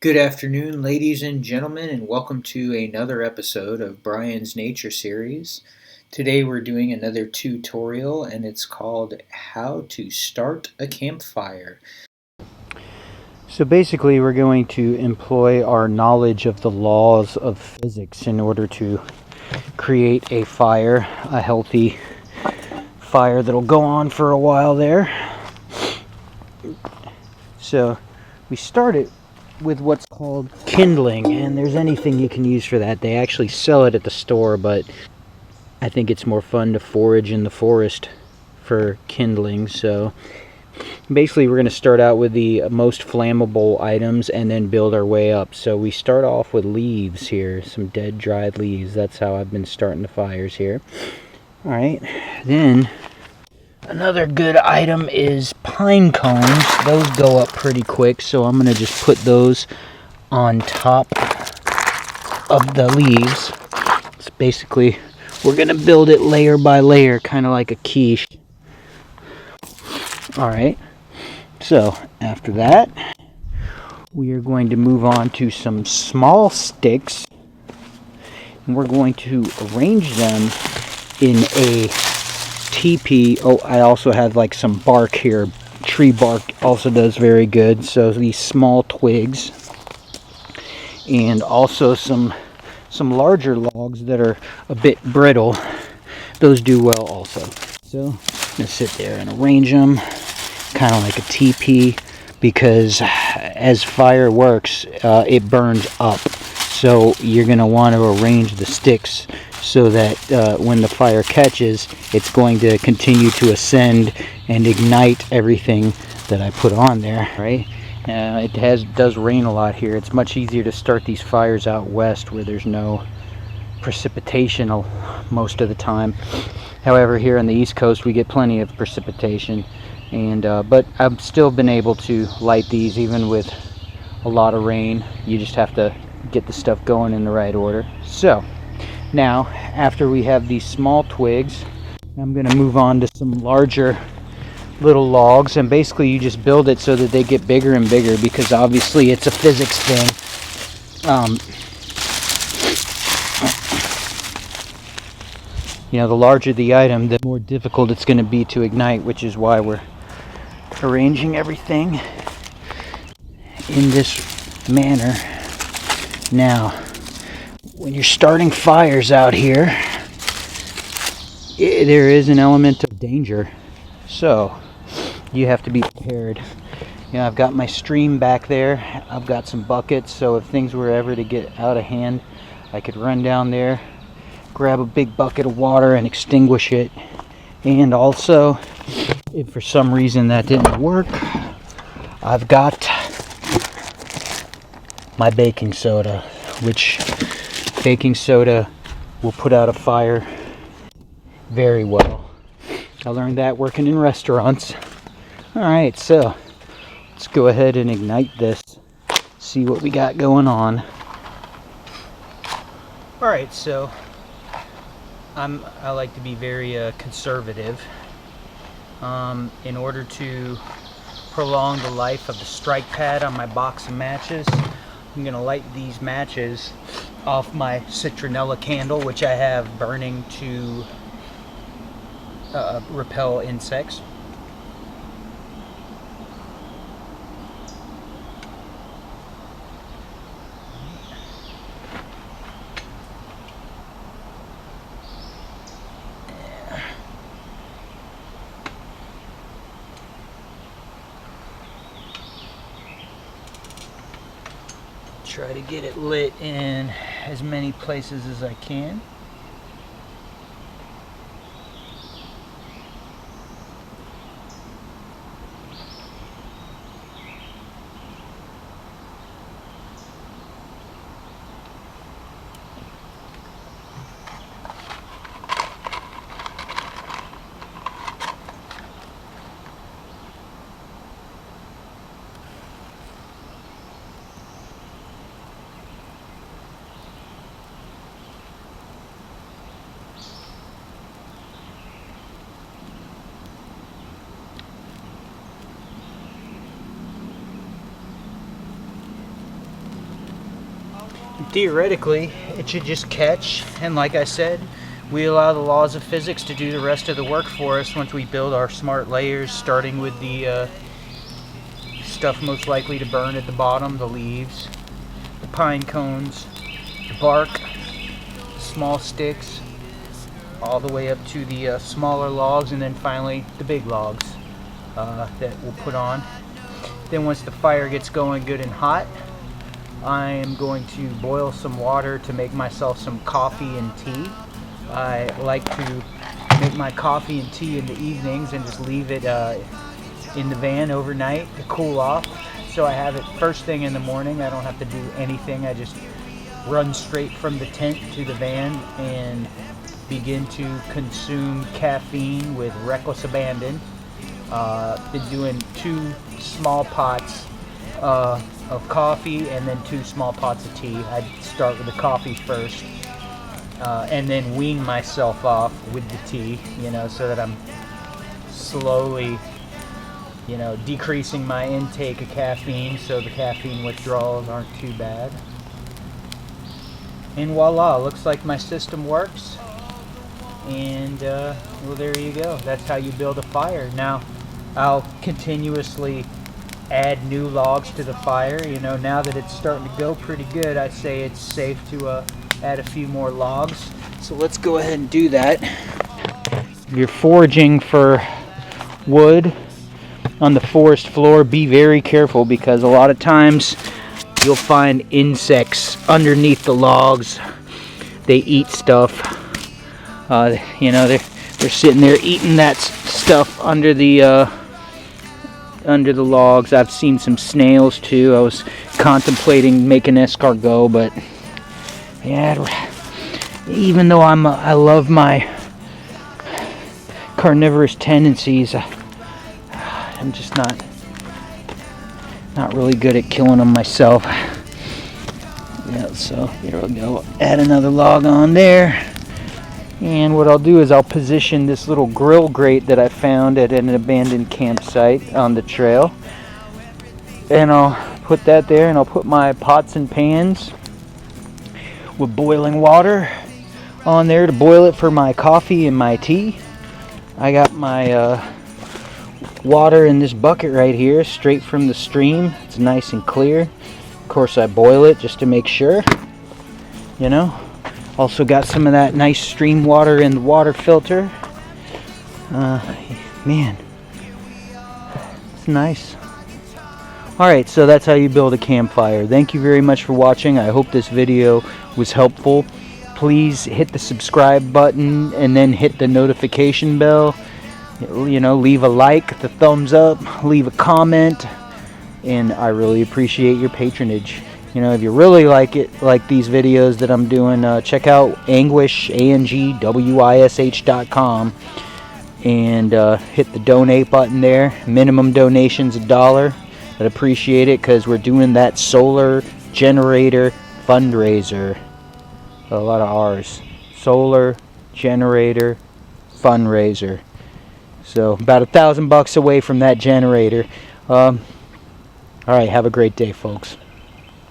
Good afternoon, ladies and gentlemen, and welcome to another episode of Bryan's Nature Series. Today we're doing another tutorial, and it's called How to Start a Campfire. So basically we're going to employ our knowledge of the laws of physics in order to create a fire, a healthy fire that'll go on for a while there. So we started with what's called kindling, and there's anything you can use for that. They actually sell it at the store, but I think it's more fun to forage in the forest for kindling. So basically we're going to start out with the most flammable items and then build our way up. So we start off with leaves here, some dead dried leaves. That's how I've been starting the fires here. Alright, then another good item is pine cones. Those go up pretty quick, so I'm going to just put those on top of the leaves. It's basically, we're going to build it layer by layer, kind of like a quiche. Alright, so after that, we are going to move on to some small sticks, and we're going to arrange them in a teepee. Oh, I also have like some bark here. Tree bark also does very good. So these small twigs, and also some larger logs that are a bit brittle. Those do well also. So I'm gonna sit there and arrange them kind of like a teepee, because as fire works, it burns up. So you're going to want to arrange the sticks so that when the fire catches, it's going to continue to ascend and ignite everything that I put on there, right? It does rain a lot here. It's much easier to start these fires out west where there's no precipitation most of the time. However, here on the East Coast we get plenty of precipitation, and but I've still been able to light these even with a lot of rain. You just have to get the stuff going in the right order. So now, after we have these small twigs, I'm going to move on to some larger little logs, and basically you just build it so that they get bigger and bigger, because obviously it's a physics thing. You know, the larger the item, the more difficult it's going to be to ignite, which is why we're arranging everything in this manner. Now, when you're starting fires out here, there is an element of danger, so you have to be prepared. You know, I've got my stream back there. I've got some buckets, so if things were ever to get out of hand, I could run down there, grab a big bucket of water and extinguish it. And also, if for some reason that didn't work, I've got my baking soda, which baking soda will put out a fire very well. I learned that working in restaurants. Alright, so let's go ahead and ignite this, see what we got going on. Alright, so I like to be very conservative. In order to prolong the life of the strike pad on my box of matches, I'm going to light these matches off my citronella candle, which I have burning to repel insects. Try to get it lit in as many places as I can. Theoretically, it should just catch, and like I said, we allow the laws of physics to do the rest of the work for us once we build our smart layers, starting with the stuff most likely to burn at the bottom, the leaves, the pine cones, the bark, small sticks, all the way up to the smaller logs, and then finally the big logs that we'll put on. Then once the fire gets going good and hot, I am going to boil some water to make myself some coffee and tea. I like to make my coffee and tea in the evenings and just leave it in the van overnight to cool off. So I have it first thing in the morning. I don't have to do anything. I just run straight from the tent to the van and begin to consume caffeine with reckless abandon. Been doing 2 small pots of coffee and then 2 small pots of tea. I'd start with the coffee first and then wean myself off with the tea, so that I'm slowly, decreasing my intake of caffeine so the caffeine withdrawals aren't too bad. And voila, looks like my system works. And well, there you go. That's how you build a fire. Now, I'll continuously add new logs to the fire. Now that it's starting to go pretty good, I'd say it's safe to add a few more logs. So let's go ahead and do that. If you're foraging for wood on the forest floor, be very careful, because a lot of times you'll find insects underneath the logs. They eat stuff. They're sitting there eating that stuff under the logs. I've seen some snails too. I was contemplating making escargot, but yeah, even though I love my carnivorous tendencies, I'm just not really good at killing them myself. Yeah, so here we go. Add another log on there. And what I'll do is I'll position this little grill grate that I found at an abandoned campsite on the trail. And I'll put that there, and I'll put my pots and pans with boiling water on there to boil it for my coffee and my tea. I got my water in this bucket right here, straight from the stream. It's nice and clear. Of course, I boil it just to make sure, Also got some of that nice stream water in the water filter. Man, it's nice. Alright, so that's how you build a campfire. Thank you very much for watching. I hope this video was helpful. Please hit the subscribe button and then hit the notification bell. Leave a like, the thumbs up, leave a comment, and I really appreciate your patronage. If you really like these videos that I'm doing, check out Anguish, ANGWISH.com, and hit the donate button there. Minimum donation's $1. I'd appreciate it, because we're doing that solar generator fundraiser. A lot of R's. Solar generator fundraiser. So about $1,000 away from that generator. All right, have a great day, folks.